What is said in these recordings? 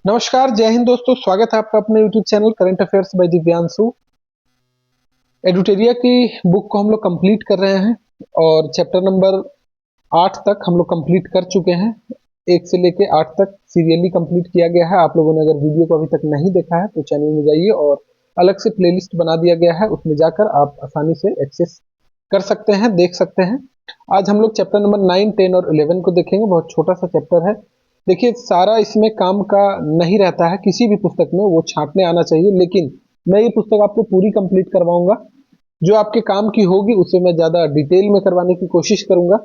नमस्कार, जय हिंद दोस्तों। स्वागत है आपका अपने YouTube channel current affairs by Divyanshu. Edutaria की बुक को हम लोग कंप्लीट कर रहे हैं और चैप्टर नंबर 8 तक हम लोग कंप्लीट कर चुके हैं। 1 से लेके 8 तक सीरियली कंप्लीट किया गया है। आप लोगों ने अगर वीडियो को अभी तक नहीं देखा है तो चैनल में जाइए और अलग से प्लेलिस्ट बना दिया गया है, उसमें जाकर आप आसानी से एक्सेस कर सकते हैं, देख सकते हैं। आज हम लोग चैप्टर नंबर 9, 10 और 11 को देखेंगे। बहुत छोटा सा चैप्टर है। देखिए, सारा इसमें काम का नहीं रहता है, किसी भी पुस्तक में वो छांटने आना चाहिए, लेकिन मैं ये पुस्तक आपको पूरी कंप्लीट करवाऊंगा। जो आपके काम की होगी उसे मैं ज़्यादा डिटेल में करवाने की कोशिश करूंगा।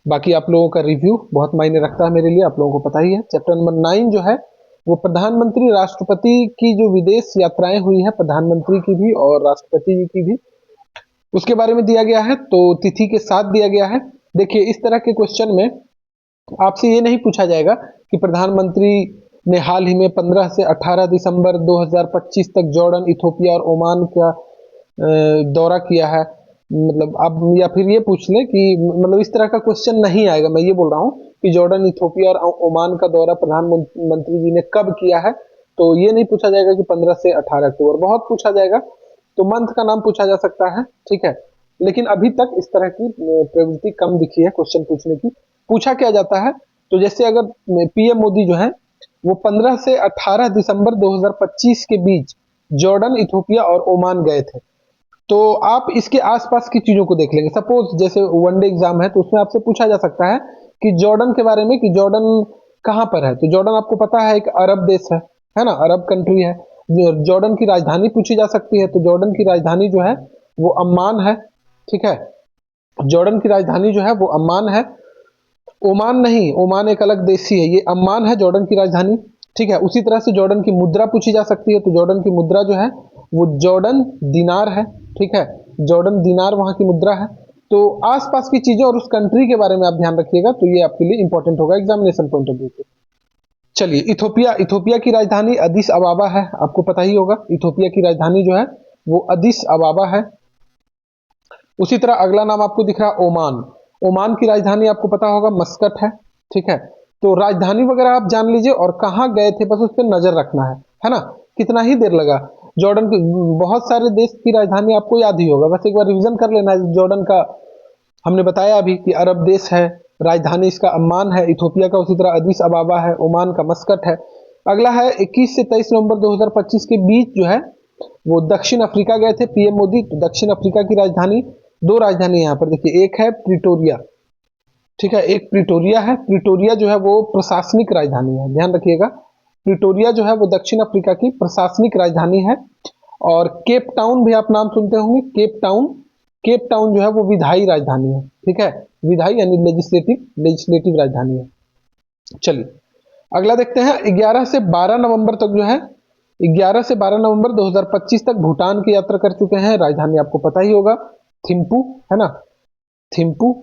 बाकी आप लोगों का रिव्यू बहुत मायने रखता है मेरे लिए, आप लोगों को पता ही है। चैप्टर नंबर 9 जो है वो प्रधानमंत्री राष्ट्रपति की जो विदेश यात्राएं हुई है, प्रधानमंत्री की भी और राष्ट्रपति जी की भी, उसके बारे में दिया गया है। तो तिथि के साथ दिया गया है। देखिए, इस तरह के क्वेश्चन में आपसे ये नहीं पूछा जाएगा कि प्रधानमंत्री ने हाल ही में 15 से 18 दिसंबर 2025 तक जॉर्डन, इथोपिया और ओमान का दौरा किया है। मतलब अब या फिर ये पूछ ले कि मतलब इस तरह का क्वेश्चन नहीं आएगा। मैं ये बोल रहा हूँ कि जॉर्डन, इथोपिया और ओमान का दौरा प्रधानमंत्री जी ने कब किया है। तो ये नहीं पूछा जाएगा कि 15 से 18 अक्टूबर। बहुत पूछा जाएगा तो मंथ का नाम पूछा जा सकता है, ठीक है। लेकिन अभी तक इस तरह की प्रवृत्ति कम दिखी है क्वेश्चन पूछने की। पूछा क्या जाता है, तो जैसे अगर पीएम मोदी जो है वो 15 से 18 दिसंबर 2025 के बीच जॉर्डन, इथोपिया और ओमान गए थे, तो आप इसके आसपास की चीजों को देख लेंगे। सपोज जैसे वनडे एग्जाम है तो उसमें आपसे पूछा जा सकता है कि जॉर्डन के बारे में, कि जॉर्डन कहाँ पर है। तो जॉर्डन आपको पता है एक अरब देश है ना, अरब कंट्री है। जॉर्डन की राजधानी पूछी जा सकती है, तो जॉर्डन की राजधानी जो है वो अम्मान है, ठीक है। जॉर्डन की राजधानी जो है वो अम्मान है, ओमान नहीं। ओमान एक अलग देश ही है, ये अम्मान है जॉर्डन की राजधानी, ठीक है। उसी तरह से जॉर्डन की मुद्रा पूछी जा सकती है, तो जॉर्डन की मुद्रा जो है वो जॉर्डन दिनार है, ठीक है। जॉर्डन दिनार वहां की मुद्रा है। तो आसपास की चीजें और उस कंट्री के बारे में आप ध्यान रखिएगा, तो ये आपके लिए इंपॉर्टेंट होगा एग्जामिनेशन पॉइंट ऑफ व्यू से। चलिए, इथोपिया। इथोपिया की राजधानी अदिस अबाबा है, आपको पता ही होगा। इथोपिया की राजधानी जो है वो अदिस अबाबा है। उसी तरह अगला नाम आपको दिख रहा है ओमान। ओमान की राजधानी आपको पता होगा मस्कट है, ठीक है। तो राजधानी वगैरह आप जान लीजिए और कहाँ गए थे बस उस पर नजर रखना है ना। कितना ही देर लगा। जॉर्डन की बहुत सारे देश की राजधानी आपको याद ही होगा, बस एक बार रिवीजन कर लेना है। जॉर्डन का हमने बताया अभी कि अरब देश है, राजधानी इसका अम्मान है। इथोपिया का उसी तरह अदीस अबाबा है, ओमान का मस्कट है। अगला है 21 से 23 नवंबर 2025 के बीच जो है वो दक्षिण अफ्रीका गए थे पीएम मोदी। तो दक्षिण अफ्रीका की राजधानी, दो राजधानी यहाँ पर देखिए, एक है प्रिटोरिया, ठीक है, एक प्रिटोरिया है। प्रिटोरिया जो है वो प्रशासनिक राजधानी है, ध्यान रखिएगा। प्रिटोरिया जो है वो दक्षिण अफ्रीका की प्रशासनिक राजधानी है। और केप टाउन भी आप नाम सुनते होंगे, केप टाउन। केप टाउन जो है वो विधायी राजधानी है, ठीक है। विधायी यानी लेजिस्लेटिव राजधानी है। चलिए अगला देखते हैं। 11 से 12 नवंबर तक जो है, 11 से 12 नवंबर 2025 तक भूटान की यात्रा कर चुके हैं। राजधानी आपको पता ही होगा, थिम्पू, है ना, थिम्पू।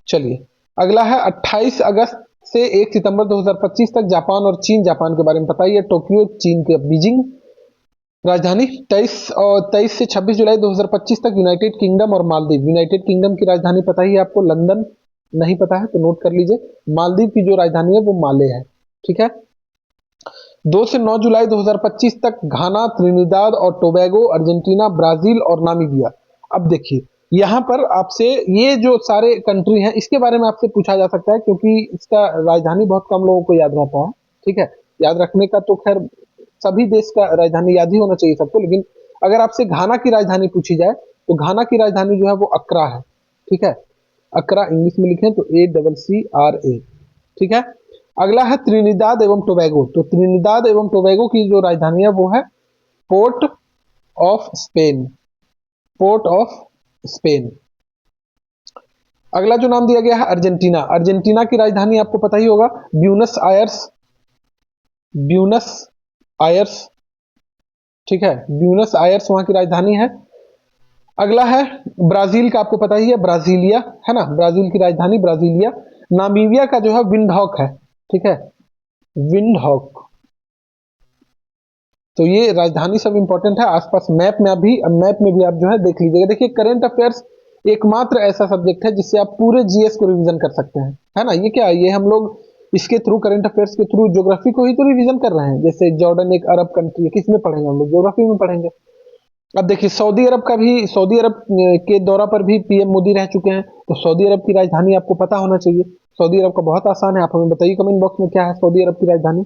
चलिए अगला है 28 अगस्त से 1 सितंबर 2025 तक जापान और चीन। जापान के बारे में पता ही है, टोक्यो। चीन के बीजिंग राजधानी। 23 से 26 जुलाई 2025 तक यूनाइटेड किंगडम और मालदीव। यूनाइटेड किंगडम की राजधानी पता ही है आपको, लंदन। नहीं पता है तो नोट कर लीजिए। मालदीव की जो राजधानी है वो माले है, ठीक है। 2 से 9 जुलाई 2025 तक घाना, त्रिनिदाद और टोबैगो, अर्जेंटीना, ब्राजील और नामीबिया। अब देखिए यहाँ पर आपसे ये जो सारे कंट्री हैं इसके बारे में आपसे पूछा जा सकता है, क्योंकि इसका राजधानी बहुत कम लोगों को याद रहता है, ठीक है। याद रखने का तो खैर सभी देश का राजधानी याद ही होना चाहिए सबको, लेकिन अगर आपसे घाना की राजधानी पूछी जाए तो घाना की राजधानी जो है वो अक्रा है, ठीक है। अक्रा इंग्लिश में लिखें तो ACCRA, ठीक है। अगला है त्रिनिदाद एवं टोबैगो। तो त्रिनिदाद एवं टोबैगो की जो राजधानी है वो है port of Spain, port of Spain. अगला जो नाम दिया गया है अर्जेंटीना। अर्जेंटीना की राजधानी आपको पता ही होगा, ब्यूनस आयर्स, ब्यूनस आयर्स, ठीक है। ब्यूनस आयर्स वहां की राजधानी है। अगला है ब्राजील का, आपको पता ही है, ब्राजीलिया, है ना। ब्राजील की राजधानी ब्राजीलिया। नामीबिया का जो है विंडहॉक है, ठीक है, विंडहॉक। तो ये राजधानी सब इंपॉर्टेंट है। आसपास मैप में भी आप जो है देख लीजिएगा। देखिए करंट अफेयर्स एकमात्र ऐसा सब्जेक्ट है जिससे आप पूरे जीएस को रिवीजन कर सकते हैं, है ना। ये क्या है, ये हम लोग इसके थ्रू, करंट अफेयर्स के थ्रू ज्योग्राफी को ही तो रिवीजन कर रहे हैं। जैसे जॉर्डन एक अरब कंट्री है, किस में पढ़ेंगे हम लोग? ज्योग्राफी में पढ़ेंगे। अब देखिए सऊदी अरब के दौरा पर भी पीएम मोदी रह चुके हैं, तो सऊदी अरब की राजधानी आपको पता होना चाहिए। सऊदी अरब का बहुत आसान है, आप हमें बताइए कमेंट बॉक्स में क्या है सऊदी अरब की राजधानी,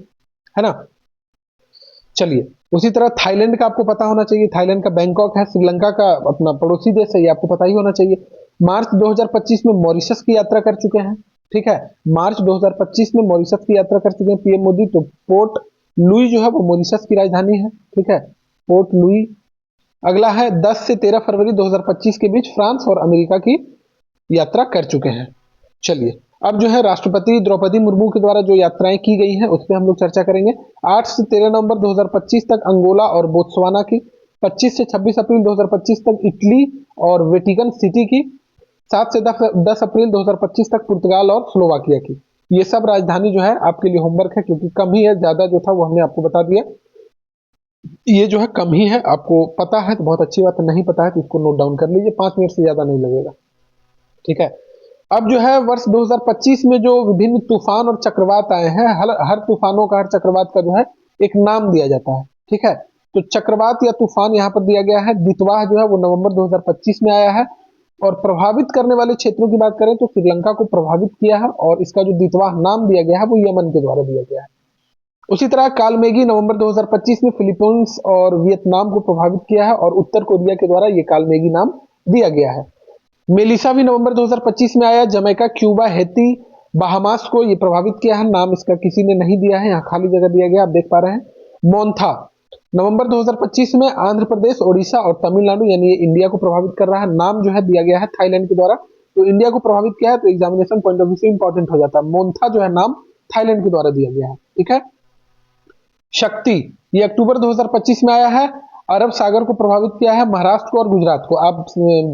है ना। चलिए, उसी तरह थाईलैंड का आपको पता होना चाहिए, थाईलैंड का बैंकॉक है। श्रीलंका का अपना पड़ोसी देश है, ये आपको पता ही होना चाहिए। मार्च 2025 में मॉरिशस की यात्रा कर चुके हैं, ठीक है। मार्च 2025 में मॉरिशस की यात्रा कर चुके हैं पीएम मोदी। तो पोर्ट लुई जो है वो मॉरिशस की राजधानी है, ठीक है, पोर्ट लुई। अगला है 10 से 13 फरवरी 2025 के बीच फ्रांस और अमेरिका की यात्रा कर चुके हैं। चलिए, अब जो है राष्ट्रपति द्रौपदी मुर्मू के द्वारा जो यात्राएं की गई हैं उस पर हम लोग चर्चा करेंगे। 8 से 13 नवंबर 2025 तक अंगोला और बोत्सवाना की, 25 से 26 अप्रैल 2025 तक इटली और वेटिकन सिटी की, 7 से 10 अप्रैल 2025 तक पुर्तगाल और स्लोवाकिया की। ये सब राजधानी जो है आपके लिए होमवर्क है, क्योंकि कम ही है, ज्यादा जो था वो हमने आपको बता दिया। ये जो है कम ही है, आपको पता है तो बहुत अच्छी बात है, नहीं पता है तो इसको नोट डाउन कर लीजिए, 5 मिनट से ज्यादा नहीं लगेगा, ठीक है। अब जो है वर्ष 2025 में जो विभिन्न तूफान और चक्रवात आए हैं, हर तूफानों का, हर चक्रवात का जो है एक नाम दिया जाता है, ठीक है। तो चक्रवात या तूफान यहाँ पर दिया गया है दितवाह, जो है वो नवंबर 2025 में आया है। और प्रभावित करने वाले क्षेत्रों की बात करें तो श्रीलंका को प्रभावित किया है, और इसका जो दितवाह नाम दिया गया है वो यमन के द्वारा दिया गया है। उसी तरह कालमेगी नवंबर 2025 में फिलीपींस और वियतनाम को प्रभावित किया है, और उत्तर कोरिया के द्वारा ये कालमेगी नाम दिया गया है। मेलिसा भी नवंबर 2025 में आया, जमैका, क्यूबा, हैती, बहामास को ये प्रभावित किया है। नाम इसका किसी ने नहीं दिया है, यहाँ खाली जगह दिया गया, आप देख पा रहे हैं। मोन्था नवंबर 2025 में आंध्र प्रदेश, ओडिशा और तमिलनाडु यानी ये इंडिया को प्रभावित कर रहा है। नाम जो है दिया गया है थाईलैंड के द्वारा, तो इंडिया को प्रभावित किया है, तो एग्जामिनेशन पॉइंट ऑफ व्यू से इंपॉर्टेंट हो जाता है। मोन्था जो है नाम थाईलैंड के द्वारा दिया गया है, ठीक है। शक्ति, ये अक्टूबर 2025 में आया है, अरब सागर को प्रभावित किया है, महाराष्ट्र को और गुजरात को। आप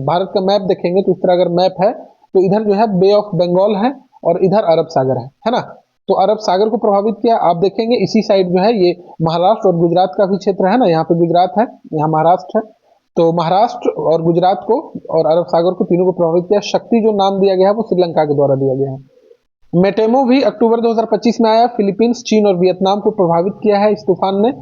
भारत का मैप देखेंगे तो इस तरह अगर मैप है तो इधर जो है बे ऑफ बंगाल है और इधर अरब सागर है ना। तो अरब सागर को प्रभावित किया, आप देखेंगे इसी साइड जो है ये महाराष्ट्र और गुजरात का भी क्षेत्र है ना, यहाँ पे गुजरात है, यहाँ महाराष्ट्र है। तो महाराष्ट्र और गुजरात को और अरब सागर को, तीनों को प्रभावित किया। शक्ति जो नाम दिया गया है वो श्रीलंका के द्वारा दिया गया है। मेटेमो भी अक्टूबर 2025 में आया, फिलीपींस, चीन और वियतनाम को प्रभावित किया है इस तूफान ने,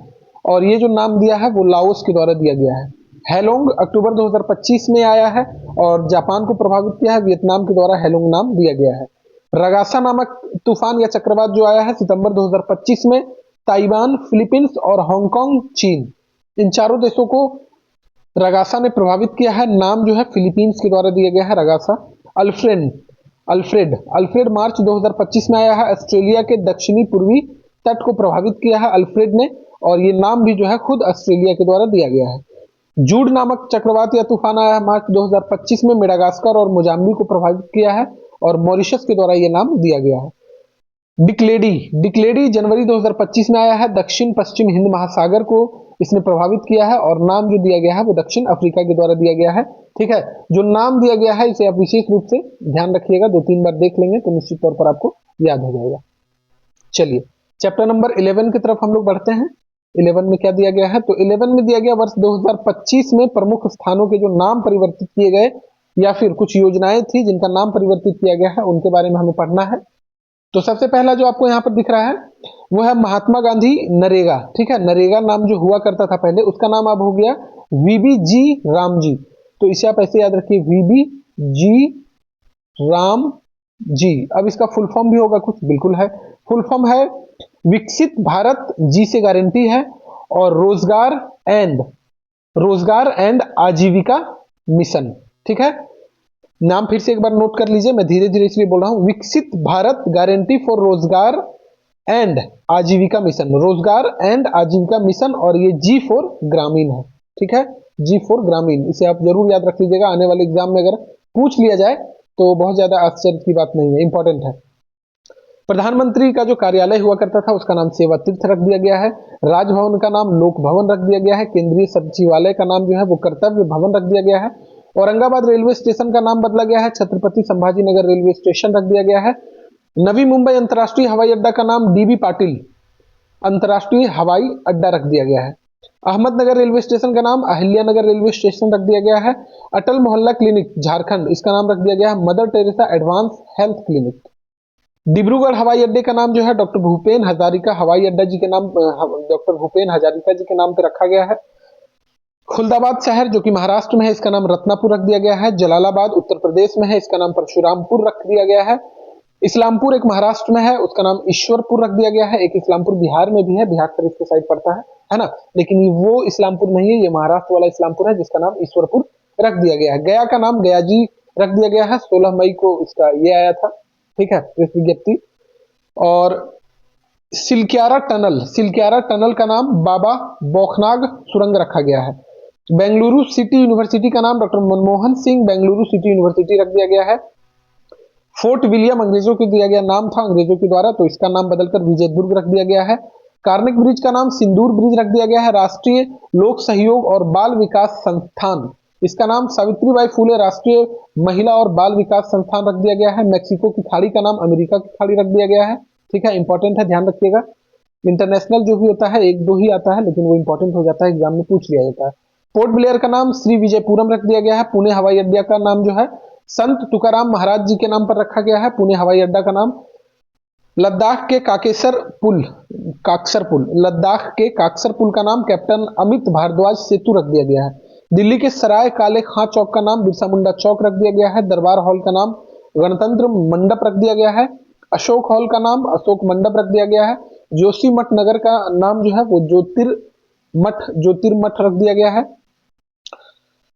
और ये जो नाम दिया है वो लाओस के द्वारा दिया गया है। हेलोंग अक्टूबर 2025 में आया है और जापान को प्रभावित किया है, वियतनाम के द्वारा हेलोंग नाम दिया गया है। रगासा नामक तूफान या चक्रवात जो आया है सितंबर 2025 में, ताइवान, फिलीपींस और हांगकांग, चीन, इन चारों देशों को रगासा ने प्रभावित किया है। नाम जो है फिलीपींस के द्वारा दिया गया है, रगासा। अल्फ्रेड अल्फ्रेड अल्फ्रेड मार्च 2025 में आया है, ऑस्ट्रेलिया के दक्षिणी पूर्वी तट को प्रभावित किया है अल्फ्रेड ने, और ये नाम भी जो है खुद ऑस्ट्रेलिया के द्वारा दिया गया है। जूड नामक चक्रवात या तूफान आया है मार्च 2025 में, मेडागास्कर और मोजाम्बिक को प्रभावित किया है, और मॉरिशस के द्वारा ये नाम दिया गया है। डिक्लेडी जनवरी 2025 में आया है, दक्षिण पश्चिम हिंद महासागर को इसने प्रभावित किया है, और नाम जो दिया गया है वो दक्षिण अफ्रीका के द्वारा दिया गया है, ठीक है। जो नाम दिया गया है इसे आप विशेष रूप से ध्यान रखिएगा, 2-3 बार देख लेंगे तो निश्चित तौर पर आपको याद हो जाएगा। चलिए, चैप्टर नंबर 11 की तरफ हम लोग बढ़ते हैं। 11 में क्या दिया गया है? तो 11 में दिया गया वर्ष 2025 में प्रमुख स्थानों के जो नाम परिवर्तित किए गए, या फिर कुछ योजनाएं थी जिनका नाम परिवर्तित किया गया है, उनके बारे में हमें पढ़ना है। तो सबसे पहला जो आपको यहाँ पर दिख रहा है वो है महात्मा गांधी नरेगा, ठीक है। नरेगा नाम जो हुआ करता था पहले, उसका नाम अब हो गया वीबी जी राम जी। तो इसे आप ऐसे याद रखिए, वीबी जी राम जी। अब इसका फुल फॉर्म भी होगा कुछ, बिल्कुल है। फुल फॉर्म है विकसित भारत, जी से गारंटी है, और रोजगार एंड आजीविका मिशन, ठीक है। नाम फिर से एक बार नोट कर लीजिए, मैं धीरे धीरे इसलिए बोल रहा हूं। विकसित भारत गारंटी फॉर रोजगार एंड आजीविका मिशन, रोजगार एंड आजीविका मिशन, और ये जी फॉर ग्रामीण है, ठीक है। जी फॉर ग्रामीण, इसे आप जरूर याद रख लीजिएगा, आने वाले एग्जाम में अगर पूछ लिया जाए तो बहुत ज्यादा आश्चर्य की बात नहीं है, इंपॉर्टेंट है। प्रधानमंत्री का जो कार्यालय हुआ करता था उसका नाम सेवा तीर्थ रख दिया गया है। राजभवन का नाम लोक भवन रख दिया गया है। केंद्रीय सचिवालय का नाम जो है वो कर्तव्य भवन रख दिया गया है। औरंगाबाद रेलवे स्टेशन का नाम बदला गया है, छत्रपति संभाजी नगर रेलवे स्टेशन रख दिया गया है। नवी मुंबई अंतर्राष्ट्रीय हवाई अड्डा का नाम डीबी पाटिल अंतर्राष्ट्रीय हवाई अड्डा रख दिया गया है। अहमदनगर रेलवे स्टेशन का नाम अहिल्यानगर रेलवे स्टेशन रख दिया गया है। अटल मोहल्ला क्लिनिक झारखंड, इसका नाम रख दिया गया है mother Teresa advance health clinic. Dibrugarh हवाई अड्डे का नाम जो है डॉक्टर भूपेन हजारिका हवाई अड्डा जी के नाम डॉक्टर भूपेन हजारिका जी के नाम पे रखा गया है। खुलदाबाद शहर जो कि महाराष्ट्र में है, इसका नाम रत्नापुर रख दिया गया है। जलालाबाद उत्तर प्रदेश में है, इसका नाम परशुरामपुर रख दिया गया है। इस्लामपुर एक महाराष्ट्र में है, उसका नाम ईश्वरपुर रख दिया गया है। एक इस्लामपुर बिहार में भी है, बिहार शरीफ के साइड पड़ता है ना। लेकिन वो इस्लामपुर नहीं है, ये महाराष्ट्र वाला इस्लामपुर है जिसका नाम ईश्वरपुर रख दिया गया है। गया का नाम गयाजी रख दिया गया है, 16 मई को इसका ये आया था, ठीक है, इस विज्ञप्ति। और सिलक्यारा टनल का नाम बाबा बोखनाग सुरंग रखा गया है। बेंगलुरु सिटी यूनिवर्सिटी का नाम doctor Manmohan Singh Bengaluru city university रख दिया गया है। फोर्ट विलियम अंग्रेजों को दिया गया नाम था अंग्रेजों के द्वारा, तो इसका नाम बदलकर विजयदुर्ग रख दिया गया है। कार्निक ब्रिज का नाम सिंदूर ब्रिज रख दिया गया है। राष्ट्रीय लोक सहयोग और बाल विकास संस्थान, इसका नाम सावित्रीबाई फुले राष्ट्रीय महिला और बाल विकास संस्थान रख दिया गया है। मैक्सिको की खाड़ी का नाम अमेरिका की खाड़ी रख दिया गया है, ठीक है, इंपॉर्टेंट है, ध्यान रखिएगा। इंटरनेशनल जो भी होता है एक दो ही आता है, लेकिन वो इंपॉर्टेंट हो जाता है, एग्जाम में पूछ लिया जाता है। पोर्ट ब्लेयर का नाम श्री विजयपुरम रख दिया गया है। पुणे हवाई अड्डा का नाम जो है संत तुकाराम महाराज जी के नाम पर रखा गया है, पुणे हवाई अड्डा का नाम। लद्दाख के काक्सर पुल लद्दाख के काक्सर पुल का नाम कैप्टन अमित भारद्वाज सेतु रख दिया गया है। दिल्ली के सराय काले खां चौक का नाम बिरसा मुंडा चौक रख दिया गया है। दरबार हॉल का नाम गणतंत्र मंडप रख दिया गया है। अशोक हॉल का नाम अशोक मंडप रख दिया गया है। जोशीमठ नगर का नाम जो है वो ज्योतिर्मठ रख दिया गया है।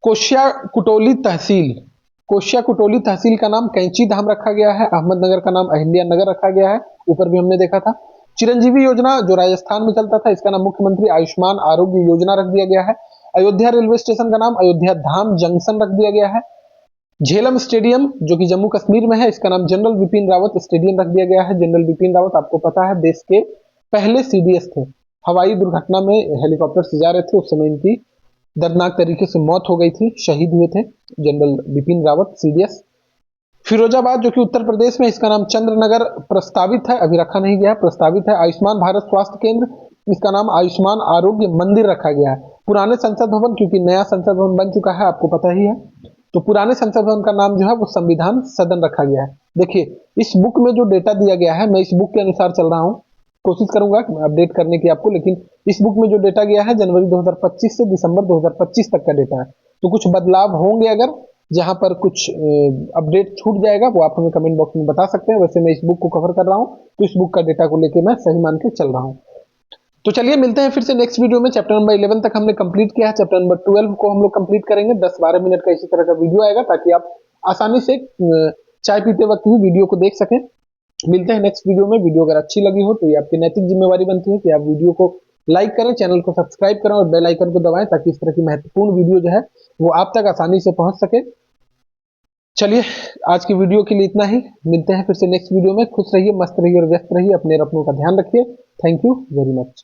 कोशिया कुटोली तहसील का नाम कैंची धाम रखा गया है। अहमदनगर का नाम अहिल्या नगर रखा गया है, ऊपर भी हमने देखा था। चिरंजीवी योजना जो राजस्थान में चलता था, इसका नाम मुख्यमंत्री आयुष्मान आरोग्य योजना रख दिया गया है। अयोध्या रेलवे स्टेशन का नाम अयोध्या धाम जंक्शन रख दिया गया है। झेलम स्टेडियम जो कि जम्मू कश्मीर में है, इसका नाम जनरल बिपिन रावत स्टेडियम रख दिया गया है। जनरल बिपिन रावत आपको पता है देश के पहले सीडीएस थे। हवाई दुर्घटना में हेलीकॉप्टर से जा रहे थे, उस समय इनकी दर्दनाक तरीके से मौत हो गई थी, शहीद हुए थे जनरल बिपिन रावत सीडीएस। फिरोजाबाद जो कि उत्तर प्रदेश में, इसका नाम चंद्रनगर प्रस्तावित है, अभी रखा नहीं गया, प्रस्तावित है। आयुष्मान भारत स्वास्थ्य केंद्र, इसका नाम आयुष्मान आरोग्य मंदिर रखा गया है। पुराने संसद भवन, क्योंकि नया संसद भवन बन चुका है आपको पता ही है, तो पुराने संसद भवन का नाम जो है वो संविधान सदन रखा गया है। देखिए इस बुक में जो डेटा दिया गया है, मैं इस बुक के अनुसार चल रहा हूँ, कोशिश करूंगा अपडेट करने की आपको, लेकिन इस बुक में जो डेटा गया है जनवरी 2025 से दिसंबर 2025 तक का डेटा है। तो कुछ बदलाव होंगे, अगर जहां पर कुछ अपडेट छूट जाएगा वो आप हमें कमेंट बॉक्स में बता सकते हैं। वैसे मैं इस बुक को कवर कर रहा हूं, तो इस बुक का डेटा को लेकर मैं सही मान के चल रहा हूं। तो चलिए मिलते हैं फिर से नेक्स्ट वीडियो में। चैप्टर नंबर 11 तक हमने कंप्लीट किया है, चैप्टर नंबर 12 को हम लोग कंप्लीट करेंगे। 10-12 मिनट का इसी तरह का वीडियो आएगा, ताकि आप आसानी से चाय पीते वक्त भी वीडियो को देख सकें। मिलते हैं नेक्स्ट वीडियो में। वीडियो अगर अच्छी लगी हो तो ये आपकी नैतिक जिम्मेवारी बनती है कि आप वीडियो को लाइक करें, चैनल को सब्सक्राइब करें और बेल आइकन को दबाएं, ताकि इस तरह की महत्वपूर्ण वीडियो जो है वो आप तक आसानी से पहुंच सके। चलिए आज की वीडियो के लिए इतना ही, मिलते हैं फिर से नेक्स्ट वीडियो में। खुश रहिए, मस्त रहिए और व्यस्त रहिए, अपने और अपनों का ध्यान रखिए। Thank you very much.